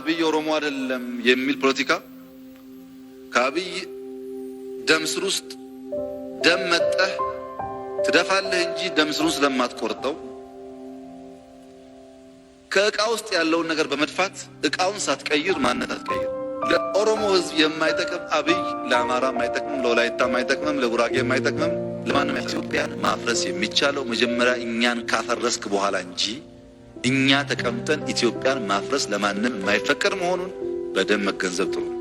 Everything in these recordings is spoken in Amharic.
አብይ ኦሮሞ አይደለም የሚል ፖለቲካ ከአብይ ደም ስር ውስጥ ደም መጠህ ትደፋለህ እንጂ ደም ስሩን ስለማትቆርጠው ከእቃ ውስጥ ያለውን ነገር በመድፋት እቃውን ሳትቀይር ማንነት አትቀይር። ለኦሮሞ ሕዝብ የማይጠቅም አብይ ለአማራ የማይጠቅም፣ ለወላይታ የማይጠቅምም፣ ለጉራጌ የማይጠቅምም፣ ለማንም ኢትዮጵያን ማፍረስ የሚቻለው መጀመሪያ እኛን ካፈረስክ በኋላ እንጂ እኛ ተቀምጠን ኢትዮጵያን ማፍረስ ለማንም የማይፈቀድ መሆኑን በደንብ መገንዘብ ጥሩ ነው።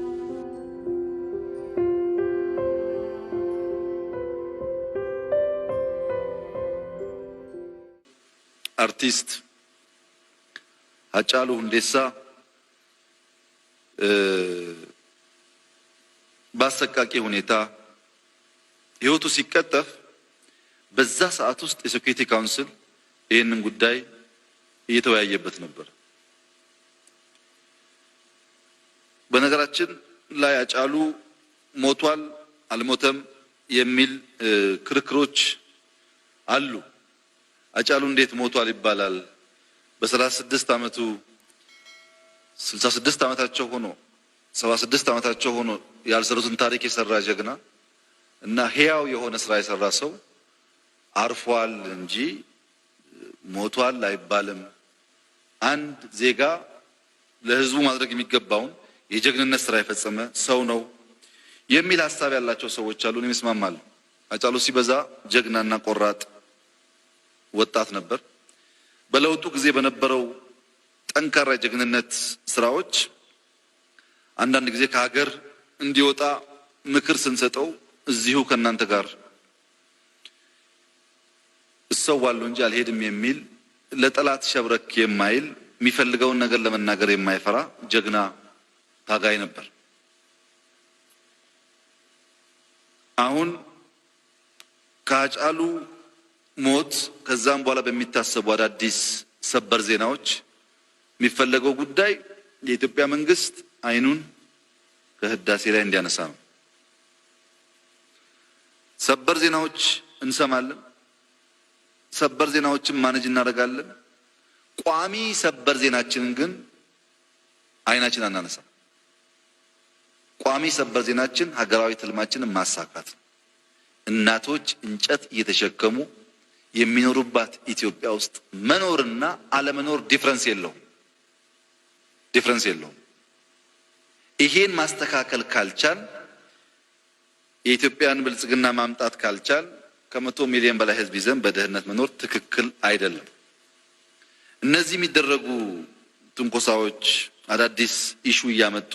አርቲስት ሃጫሉ ሁንዴሳ በአሰቃቂ ሁኔታ ሕይወቱ ሲቀጠፍ በዛ ሰዓት ውስጥ የሴኩሪቲ ካውንስል ይህንን ጉዳይ እየተወያየበት ነበር። በነገራችን ላይ ሃጫሉ ሞቷል አልሞተም የሚል ክርክሮች አሉ። ሃጫሉ እንዴት ሞቷል ይባላል? በ36 ዓመቱ 66 ዓመታቸው ሆኖ 76 ዓመታቸው ሆኖ ያልሰሩትን ታሪክ የሰራ ጀግና እና ሕያው የሆነ ስራ የሰራ ሰው አርፏል እንጂ ሞቷል አይባልም። አንድ ዜጋ ለሕዝቡ ማድረግ የሚገባውን የጀግንነት ስራ የፈጸመ ሰው ነው የሚል ሀሳብ ያላቸው ሰዎች አሉ። እኔም እስማማለሁ። ሃጫሉ ሲበዛ ጀግናና ቆራጥ ወጣት ነበር። በለውጡ ጊዜ በነበረው ጠንካራ ጀግንነት ስራዎች አንዳንድ ጊዜ ከሀገር እንዲወጣ ምክር ስንሰጠው እዚሁ ከእናንተ ጋር እሰዋለሁ እንጂ አልሄድም የሚል ለጠላት ሸብረክ የማይል የሚፈልገውን ነገር ለመናገር የማይፈራ ጀግና ታጋይ ነበር። አሁን ከሃጫሉ ሞት ከዛም በኋላ በሚታሰቡ አዳዲስ ሰበር ዜናዎች የሚፈለገው ጉዳይ የኢትዮጵያ መንግስት አይኑን ከህዳሴ ላይ እንዲያነሳ ነው። ሰበር ዜናዎች እንሰማለን። ሰበር ዜናዎችን ማኔጅ እናደርጋለን። ቋሚ ሰበር ዜናችንን ግን አይናችን አናነሳ። ቋሚ ሰበር ዜናችን ሀገራዊ ትልማችንን ማሳካት ነው። እናቶች እንጨት እየተሸከሙ የሚኖሩባት ኢትዮጵያ ውስጥ መኖርና አለመኖር ዲፍረንስ የለውም። ይሄን ማስተካከል ካልቻል የኢትዮጵያን ብልጽግና ማምጣት ካልቻል ከ100 ሚሊዮን በላይ ህዝብ ይዘን በድህነት መኖር ትክክል አይደለም። እነዚህ የሚደረጉ ትንኮሳዎች አዳዲስ ኢሹ እያመጡ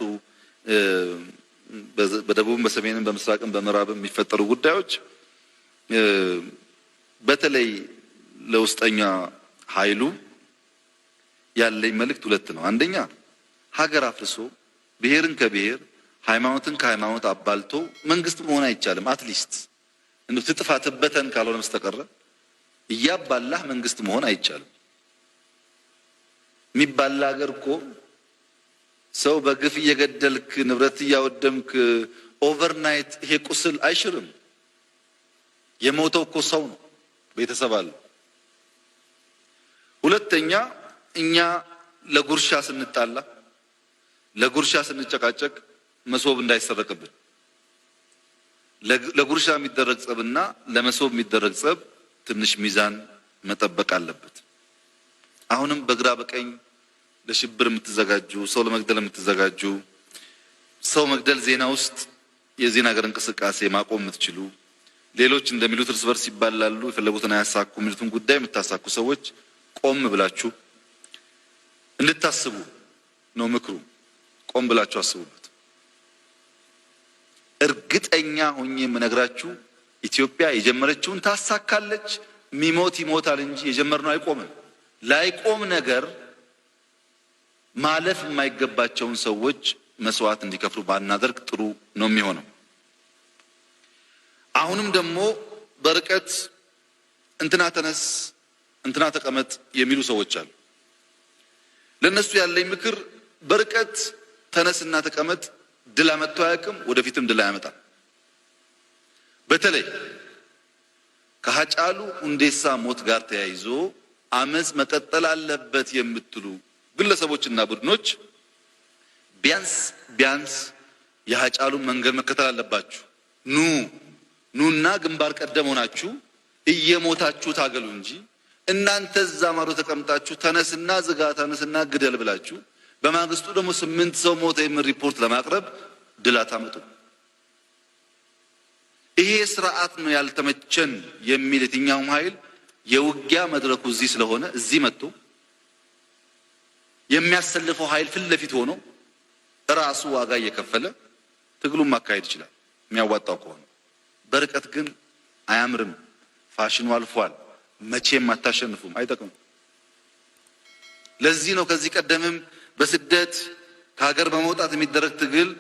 በደቡብም በሰሜንም በምስራቅም በምዕራብም የሚፈጠሩ ጉዳዮች በተለይ ለውስጠኛ ኃይሉ ያለኝ መልእክት ሁለት ነው። አንደኛ ሀገር አፍርሶ ብሔርን ከብሔር ሃይማኖትን ከሃይማኖት አባልቶ መንግስት መሆን አይቻልም። አትሊስት እንዴ ትጥፋ ትበተን ካልሆነ መስተቀረ እያባላህ መንግስት መሆን አይቻልም። የሚባላ ሀገር እኮ ሰው በግፍ እየገደልክ ንብረት እያወደምክ ኦቨርናይት ይሄ ቁስል አይሽርም። የሞተው እኮ ሰው ነው፣ ቤተሰብ አለ። ሁለተኛ እኛ ለጉርሻ ስንጣላ ለጉርሻ ስንጨቃጨቅ መሶብ እንዳይሰረቅብን ለጉርሻ የሚደረግ ጸብና ለመሶብ የሚደረግ ጸብ ትንሽ ሚዛን መጠበቅ አለበት። አሁንም በግራ በቀኝ ለሽብር የምትዘጋጁ ሰው ለመግደል የምትዘጋጁ ሰው መግደል ዜና ውስጥ የዜና ሀገር እንቅስቃሴ ማቆም የምትችሉ ሌሎች እንደሚሉት እርስ በርስ ይባላሉ የፈለጉትን አያሳኩ የሚሉትን ጉዳይ የምታሳኩ ሰዎች ቆም ብላችሁ እንድታስቡ ነው ምክሩ። ቆም ብላችሁ አስቡበት። እርግጠኛ ሆኜ የምነግራችሁ ኢትዮጵያ የጀመረችውን ታሳካለች። ሚሞት ይሞታል እንጂ የጀመርነው አይቆምም። ላይቆም ነገር ማለፍ የማይገባቸውን ሰዎች መስዋዕት እንዲከፍሉ ባናደርግ ጥሩ ነው የሚሆነው። አሁንም ደግሞ በርቀት እንትና ተነስ እንትና ተቀመጥ የሚሉ ሰዎች አሉ። ለነሱ ያለኝ ምክር በርቀት ተነስና ተቀመጥ ድል አመጣ አያውቅም፣ ወደፊትም ድል አያመጣም። በተለይ ከሃጫሉ ሁንዴሳ ሞት ጋር ተያይዞ አመጽ መቀጠል አለበት የምትሉ ግለሰቦችና ቡድኖች ቢያንስ የሃጫሉን መንገድ መከተል አለባችሁ። ኑና ግንባር ቀደም ሆናችሁ እየሞታችሁ ታገሉ እንጂ እናንተ እዛ ማዶ ተቀምጣችሁ ተነስና ዝጋ፣ ተነስና ግደል ብላችሁ በማግስቱ ደግሞ 8 ሰው ሞተ የሚል ሪፖርት ለማቅረብ ድል አታመጡ። ይሄ ስርዓት ነው ያልተመቸን የሚል የትኛውም ኃይል የውጊያ መድረኩ እዚህ ስለሆነ እዚህ መጥቶ የሚያሰልፈው ኃይል ፊት ለፊት ሆኖ ራሱ ዋጋ እየከፈለ ትግሉን ማካሄድ ይችላል የሚያዋጣው ከሆነ። በርቀት ግን አያምርም። ፋሽኑ አልፏል። መቼም አታሸንፉም፣ አይጠቅምም። ለዚህ ነው ከዚህ ቀደምም በስደት ከሀገር በመውጣት የሚደረግ ትግል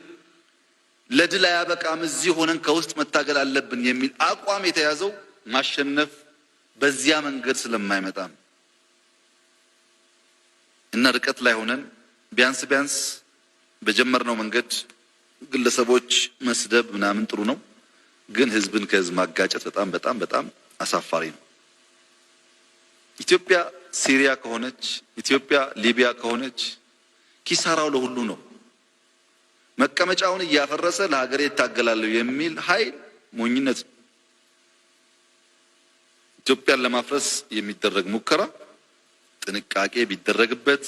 ለድል አያበቃም፣ እዚህ ሆነን ከውስጥ መታገል አለብን የሚል አቋም የተያዘው ማሸነፍ በዚያ መንገድ ስለማይመጣም እና ርቀት ላይ ሆነን ቢያንስ በጀመርነው መንገድ ግለሰቦች መስደብ ምናምን ጥሩ ነው፣ ግን ህዝብን ከህዝብ ማጋጨት በጣም አሳፋሪ ነው። ኢትዮጵያ ሲሪያ ከሆነች፣ ኢትዮጵያ ሊቢያ ከሆነች ኪሳራው ለሁሉ ነው። መቀመጫውን እያፈረሰ ለሀገሬ እታገላለሁ የሚል ኃይል ሞኝነት ነው። ኢትዮጵያን ለማፍረስ የሚደረግ ሙከራ ጥንቃቄ ቢደረግበት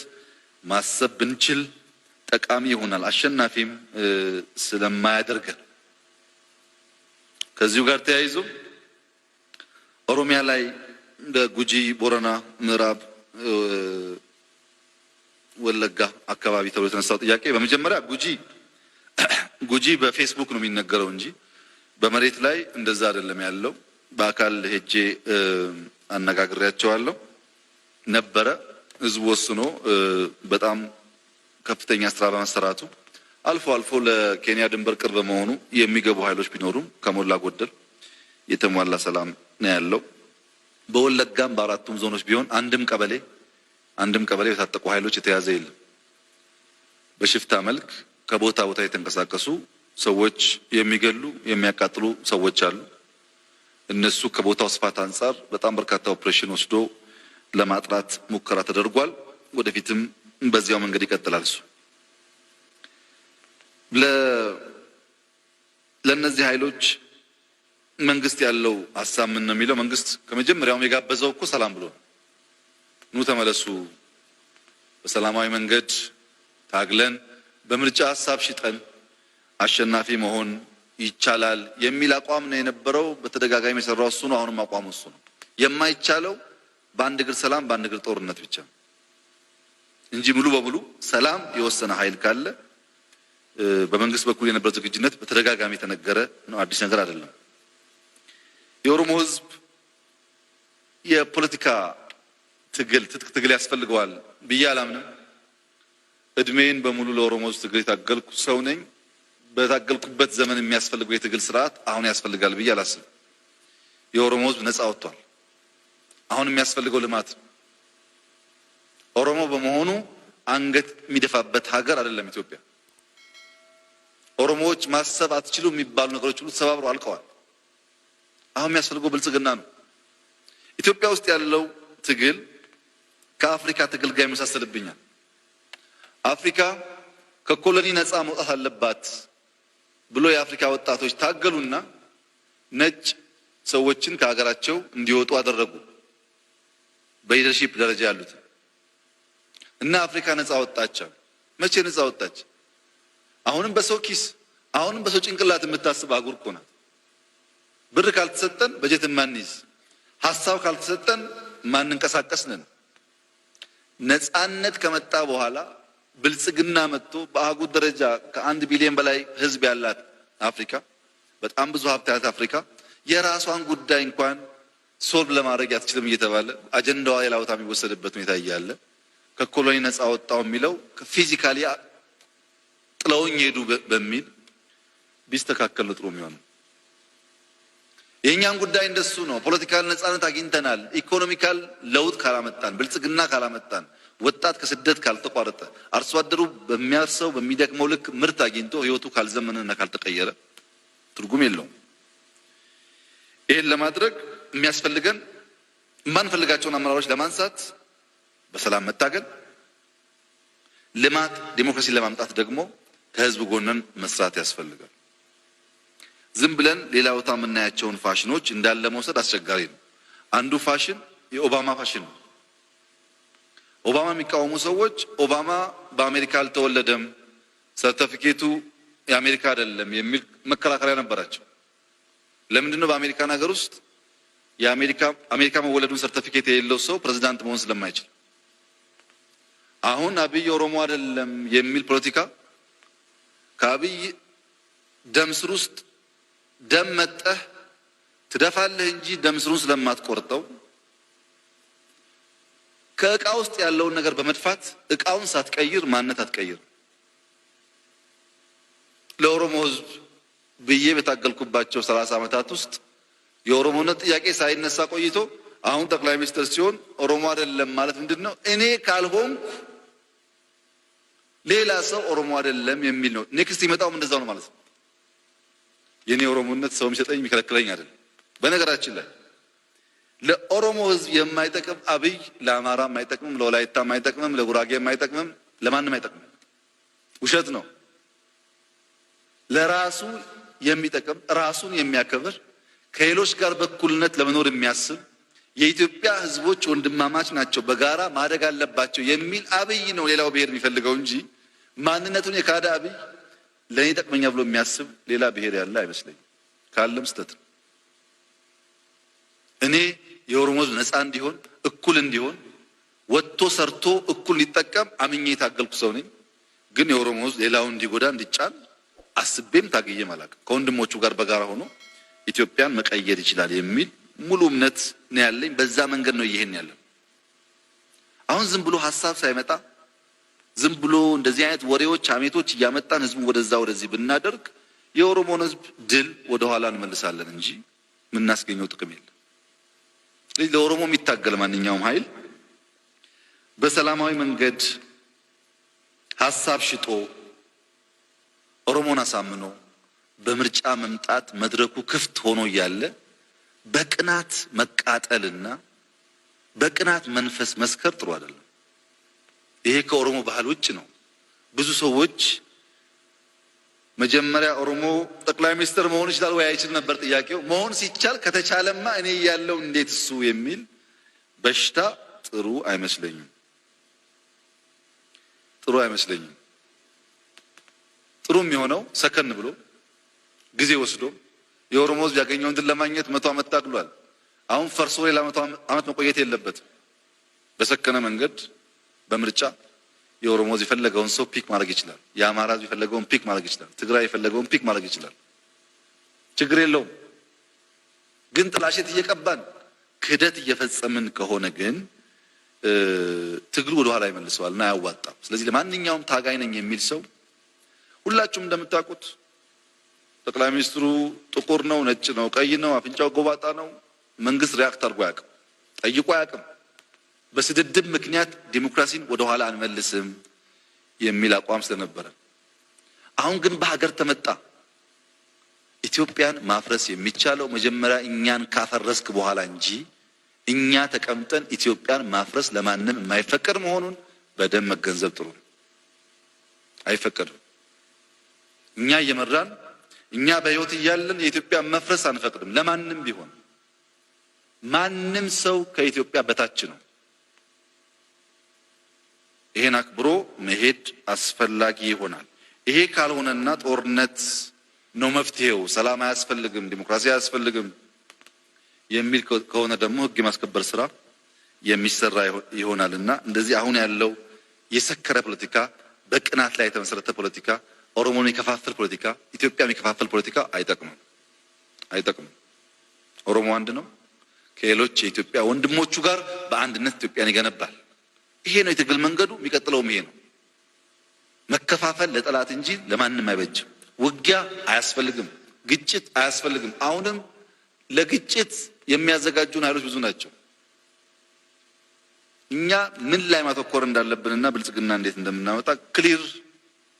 ማሰብ ብንችል ጠቃሚ ይሆናል፣ አሸናፊም ስለማያደርገን። ከዚሁ ጋር ተያይዞ ኦሮሚያ ላይ በጉጂ፣ ቦረና፣ ምዕራብ ወለጋ አካባቢ ተብሎ የተነሳው ጥያቄ በመጀመሪያ ጉጂ በፌስቡክ ነው የሚነገረው እንጂ በመሬት ላይ እንደዛ አይደለም ያለው። በአካል ሄጄ አነጋግሬያቸዋለሁ ነበረ። ህዝቡ ወስኖ በጣም ከፍተኛ ስራ በመሰራቱ አልፎ ለኬንያ ድንበር ቅርብ በመሆኑ የሚገቡ ኃይሎች ቢኖሩም ከሞላ ጎደል የተሟላ ሰላም ነው ያለው። በወለጋም በአራቱም ዞኖች ቢሆን አንድም ቀበሌ የታጠቁ ኃይሎች የተያዘ የለም። በሽፍታ መልክ ከቦታ ቦታ የተንቀሳቀሱ ሰዎች የሚገሉ የሚያቃጥሉ ሰዎች አሉ። እነሱ ከቦታው ስፋት አንጻር በጣም በርካታ ኦፕሬሽን ወስዶ ለማጥራት ሙከራ ተደርጓል። ወደፊትም በዚያው መንገድ ይቀጥላል። እሱ ለነዚህ ኃይሎች መንግስት ያለው ሐሳብ ምን ነው የሚለው? መንግስት ከመጀመሪያውም የጋበዘው እኮ ሰላም ብሎ ኑ ተመለሱ፣ በሰላማዊ መንገድ ታግለን በምርጫ ሐሳብ ሽጠን አሸናፊ መሆን ይቻላል የሚል አቋም ነው የነበረው። በተደጋጋሚ የሰራው እሱ ነው። አሁንም አቋሙ እሱ ነው። የማይቻለው በአንድ እግር ሰላም በአንድ እግር ጦርነት ብቻ እንጂ ሙሉ በሙሉ ሰላም የወሰነ ኃይል ካለ በመንግስት በኩል የነበረው ዝግጁነት በተደጋጋሚ የተነገረ ነው። አዲስ ነገር አይደለም። የኦሮሞ ህዝብ የፖለቲካ ትጥቅ ትግል ያስፈልገዋል ብዬ አላምንም። እድሜን በሙሉ ለኦሮሞ ህዝብ ትግል የታገልኩ ሰው ነኝ። በታገልኩበት ዘመን የሚያስፈልገው የትግል ስርዓት አሁን ያስፈልጋል ብዬ አላስብም። የኦሮሞ ህዝብ ነፃ ወጥቷል። አሁን የሚያስፈልገው ልማት ነው። ኦሮሞ በመሆኑ አንገት የሚደፋበት ሀገር አይደለም ኢትዮጵያ። ኦሮሞዎች ማሰብ አትችሉ የሚባሉ ነገሮች ሁሉ ተሰባብሮ አልቀዋል። አሁን የሚያስፈልገው ብልጽግና ነው። ኢትዮጵያ ውስጥ ያለው ትግል ከአፍሪካ ትግል ጋር ይመሳሰልብኛል። አፍሪካ ከኮሎኒ ነፃ መውጣት አለባት ብሎ የአፍሪካ ወጣቶች ታገሉና ነጭ ሰዎችን ከሀገራቸው እንዲወጡ አደረጉ። በሊደርሺፕ ደረጃ ያሉት እና አፍሪካ ነፃ ወጣች። መቼ ነፃ ወጣች? አሁንም በሰው ኪስ፣ አሁንም በሰው ጭንቅላት የምታስብ አህጉር እኮ ናት። ብር ካልተሰጠን በጀት ማንይዝ፣ ሀሳብ ካልተሰጠን ማንንቀሳቀስ ነን። ነፃነት ከመጣ በኋላ ብልጽግና መጥቶ በአህጉር ደረጃ ከ1 ቢሊዮን በላይ ህዝብ ያላት አፍሪካ፣ በጣም ብዙ ሀብት ያላት አፍሪካ የራሷን ጉዳይ እንኳን ሶልቭ ለማድረግ አትችልም እየተባለ አጀንዳዋ ሌላ ቦታ የሚወሰድበት ሁኔታ እያለ ከኮሎኒ ነፃ ወጣው የሚለው ፊዚካሊ ጥለውኝ ሄዱ በሚል ቢስተካከል ጥሩ የሚሆነው። የኛን ጉዳይ እንደሱ ነው። ፖለቲካል ነፃነት አግኝተናል። ኢኮኖሚካል ለውጥ ካላመጣን፣ ብልጽግና ካላመጣን፣ ወጣት ከስደት ካልተቋረጠ፣ አርሶ አደሩ በሚያርሰው በሚደክመው ልክ ምርት አግኝቶ ህይወቱ ካልዘመነና ካልተቀየረ ትርጉም የለውም። ይሄን ለማድረግ የሚያስፈልገን የማንፈልጋቸውን አመራሮች ለማንሳት በሰላም መታገል፣ ልማት ዲሞክራሲ ለማምጣት ደግሞ ከህዝብ ጎንን መስራት ያስፈልጋል። ዝም ብለን ሌላ ቦታ የምናያቸውን ፋሽኖች እንዳለ መውሰድ አስቸጋሪ ነው። አንዱ ፋሽን የኦባማ ፋሽን ነው። ኦባማ የሚቃወሙ ሰዎች ኦባማ በአሜሪካ አልተወለደም፣ ሰርተፊኬቱ የአሜሪካ አይደለም የሚል መከራከሪያ ነበራቸው። ለምንድን ነው በአሜሪካን ሀገር ውስጥ አሜሪካ መወለዱን ሰርተፊኬት የሌለው ሰው ፕሬዝዳንት መሆን ስለማይችል? አሁን አብይ ኦሮሞ አይደለም የሚል ፖለቲካ ከአብይ ደም ስር ውስጥ ደም መጠህ ትደፋለህ እንጂ ደም ስሩን ስለማትቆርጠው ከእቃ ውስጥ ያለውን ነገር በመድፋት እቃውን ሳትቀይር ማንነት አትቀይር። ለኦሮሞ ህዝብ ብዬ በታገልኩባቸው 30 ዓመታት ውስጥ የኦሮሞነት ጥያቄ ሳይነሳ ቆይቶ አሁን ጠቅላይ ሚኒስትር ሲሆን ኦሮሞ አይደለም ማለት ምንድነው? እኔ ካልሆንኩ ሌላ ሰው ኦሮሞ አይደለም የሚል ነው። ኔክስት ይመጣውም እንደዛው ነው ማለት ነው። የኔ ኦሮሞነት ሰው የሚሰጠኝ የሚከለክለኝ አይደለም። በነገራችን ላይ ለኦሮሞ ህዝብ የማይጠቅም አብይ ለአማራ የማይጠቅምም፣ ለወላይታ የማይጠቅምም፣ ለጉራጌ የማይጠቅምም፣ ለማንም አይጠቅምም። ውሸት ነው። ለራሱ የሚጠቅም ራሱን የሚያከብር ከሌሎች ጋር በእኩልነት ለመኖር የሚያስብ የኢትዮጵያ ህዝቦች ወንድማማች ናቸው፣ በጋራ ማደግ አለባቸው የሚል አብይ ነው ሌላው ብሔር የሚፈልገው እንጂ ማንነቱን የካደ አብይ ለኔ ጠቅመኛ ብሎ የሚያስብ ሌላ ብሔር ያለ አይመስለኝም። ካለም ስተት እኔ የኦሮሞ ህዝብ ነፃ እንዲሆን እኩል እንዲሆን ወጥቶ ሰርቶ እኩል ሊጠቀም አምኜ የታገልኩ ሰው ነኝ። ግን የኦሮሞ ህዝብ ሌላውን እንዲጎዳ እንዲጫን አስቤም ታገየም አላውቅም። ከወንድሞቹ ጋር በጋራ ሆኖ ኢትዮጵያን መቀየር ይችላል የሚል ሙሉ እምነት ነው ያለኝ። በዛ መንገድ ነው ይሄን ያለው። አሁን ዝም ብሎ ሐሳብ ሳይመጣ ዝም ብሎ እንደዚህ አይነት ወሬዎች አሜቶች እያመጣን ህዝቡ ወደዛ ወደዚህ ብናደርግ የኦሮሞን ህዝብ ድል ወደ ኋላ እንመልሳለን እንጂ ምናስገኘው ጥቅም የለም። ስለዚህ ለኦሮሞ የሚታገል ማንኛውም ኃይል በሰላማዊ መንገድ ሐሳብ ሽጦ ኦሮሞን አሳምኖ በምርጫ መምጣት መድረኩ ክፍት ሆኖ እያለ በቅናት መቃጠልና በቅናት መንፈስ መስከር ጥሩ አይደለም። ይሄ ከኦሮሞ ባህል ውጭ ነው። ብዙ ሰዎች መጀመሪያ ኦሮሞ ጠቅላይ ሚኒስትር መሆን ይችላል ወይ አይችል ነበር ጥያቄው። መሆን ሲቻል ከተቻለማ እኔ ያለው እንዴት እሱ የሚል በሽታ ጥሩ አይመስለኝም። ጥሩ አይመስለኝም። ጥሩ የሚሆነው ሰከን ብሎ ጊዜ ወስዶ የኦሮሞ ህዝብ ያገኘውን ድል ለማግኘት 100 ዓመት ታግሏል። አሁን ፈርሶ ሌላ 100 ዓመት መቆየት የለበትም። በሰከነ መንገድ በምርጫ የኦሮሞ ህዝብ የፈለገውን ሰው ፒክ ማድረግ ይችላል። የአማራ ህዝብ የፈለገውን ፒክ ማድረግ ይችላል። ትግራይ የፈለገውን ፒክ ማድረግ ይችላል። ችግር የለውም። ግን ጥላሸት እየቀባን ክህደት እየፈጸምን ከሆነ ግን ትግሉ ወደ ኋላ ይመልሰዋል እና አያዋጣም። ስለዚህ ለማንኛውም ታጋይ ነኝ የሚል ሰው ሁላችሁም እንደምታውቁት ጠቅላይ ሚኒስትሩ ጥቁር ነው፣ ነጭ ነው፣ ቀይ ነው፣ አፍንጫው ጎባጣ ነው፣ መንግስት ሪያክት አድርጎ አያውቅም፣ ጠይቆ አያውቅም። በስድድብ ምክንያት ዲሞክራሲን ወደ ኋላ አንመልስም የሚል አቋም ስለነበረ አሁን ግን በሀገር ተመጣ። ኢትዮጵያን ማፍረስ የሚቻለው መጀመሪያ እኛን ካፈረስክ በኋላ እንጂ እኛ ተቀምጠን ኢትዮጵያን ማፍረስ ለማንም የማይፈቀድ መሆኑን በደንብ መገንዘብ ጥሩ ነው። አይፈቀድም። እኛ እየመራን እኛ በህይወት እያለን የኢትዮጵያ መፍረስ አንፈቅድም ለማንም ቢሆን። ማንም ሰው ከኢትዮጵያ በታች ነው። ይሄን አክብሮ መሄድ አስፈላጊ ይሆናል። ይሄ ካልሆነና ጦርነት ነው መፍትሄው፣ ሰላም አያስፈልግም፣ ዲሞክራሲ አያስፈልግም የሚል ከሆነ ደግሞ ህግ የማስከበር ስራ የሚሰራ ይሆናልና እንደዚህ አሁን ያለው የሰከረ ፖለቲካ፣ በቅናት ላይ የተመሰረተ ፖለቲካ፣ ኦሮሞን የሚከፋፍል ፖለቲካ፣ ኢትዮጵያ የሚከፋፍል ፖለቲካ አይጠቅምም። ኦሮሞ አንድ ነው። ከሌሎች የኢትዮጵያ ወንድሞቹ ጋር በአንድነት ኢትዮጵያን ይገነባል። ይሄ ነው የትግል መንገዱ። የሚቀጥለውም ይሄ ነው። መከፋፈል ለጠላት እንጂ ለማንም አይበጅም። ውጊያ አያስፈልግም። ግጭት አያስፈልግም። አሁንም ለግጭት የሚያዘጋጁን ኃይሎች ብዙ ናቸው። እኛ ምን ላይ ማተኮር እንዳለብንና ብልጽግና እንዴት እንደምናመጣ ክሊር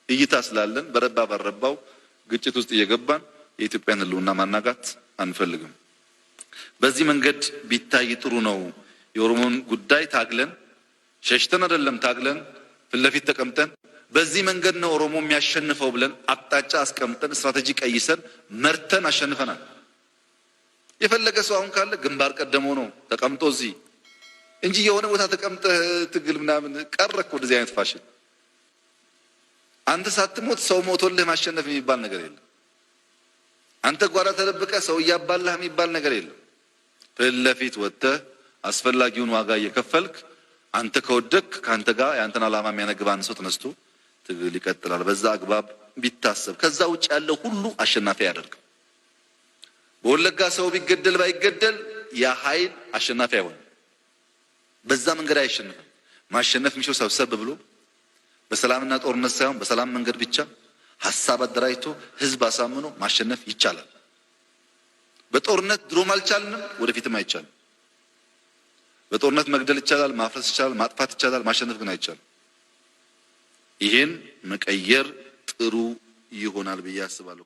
እይታ ስላለን በረባ ባረባው ግጭት ውስጥ እየገባን የኢትዮጵያን ህልውና ማናጋት አንፈልግም። በዚህ መንገድ ቢታይ ጥሩ ነው። የኦሮሞን ጉዳይ ታግለን ሸሽተን አይደለም፣ ታግለን ፊት ለፊት ተቀምጠን በዚህ መንገድ ነው ኦሮሞ የሚያሸንፈው ብለን አቅጣጫ አስቀምጠን ስትራቴጂ ቀይሰን መርተን አሸንፈናል። የፈለገ ሰው አሁን ካለ ግንባር ቀደም ሆኖ ተቀምጦ እዚህ እንጂ የሆነ ቦታ ተቀምጠህ ትግል ምናምን ቀረኩ። እንደዚህ አይነት ፋሽን አንተ ሳትሞት ሰው ሞቶልህ ማሸነፍ የሚባል ነገር የለም። አንተ ጓዳ ተደብቀ ሰው እያባላህ የሚባል ነገር የለም። ፊት ለፊት ወጥተህ አስፈላጊውን ዋጋ እየከፈልክ አንተ ከወደክ ካንተ ጋር ያንተን ዓላማ የሚያነግብ አንድ ሰው ተነስቶ ትግል ይቀጥላል። በዛ አግባብ ቢታሰብ ከዛ ውጭ ያለው ሁሉ አሸናፊ ያደርጋል። በወለጋ ሰው ቢገደል ባይገደል ያ ኃይል አሸናፊ አይሆንም። በዛ መንገድ አይሸነፍም። ማሸነፍ የሚችለው ሰብሰብ ብሎ በሰላምና ጦርነት ሳይሆን በሰላም መንገድ ብቻ ሐሳብ አደራጅቶ ህዝብ አሳምኖ ማሸነፍ ይቻላል። በጦርነት ድሮም አልቻልንም፣ ወደፊትም አይቻልም። በጦርነት መግደል ይቻላል፣ ማፍረስ ይቻላል፣ ማጥፋት ይቻላል፣ ማሸነፍ ግን አይቻልም። ይሄን መቀየር ጥሩ ይሆናል ብዬ አስባለሁ።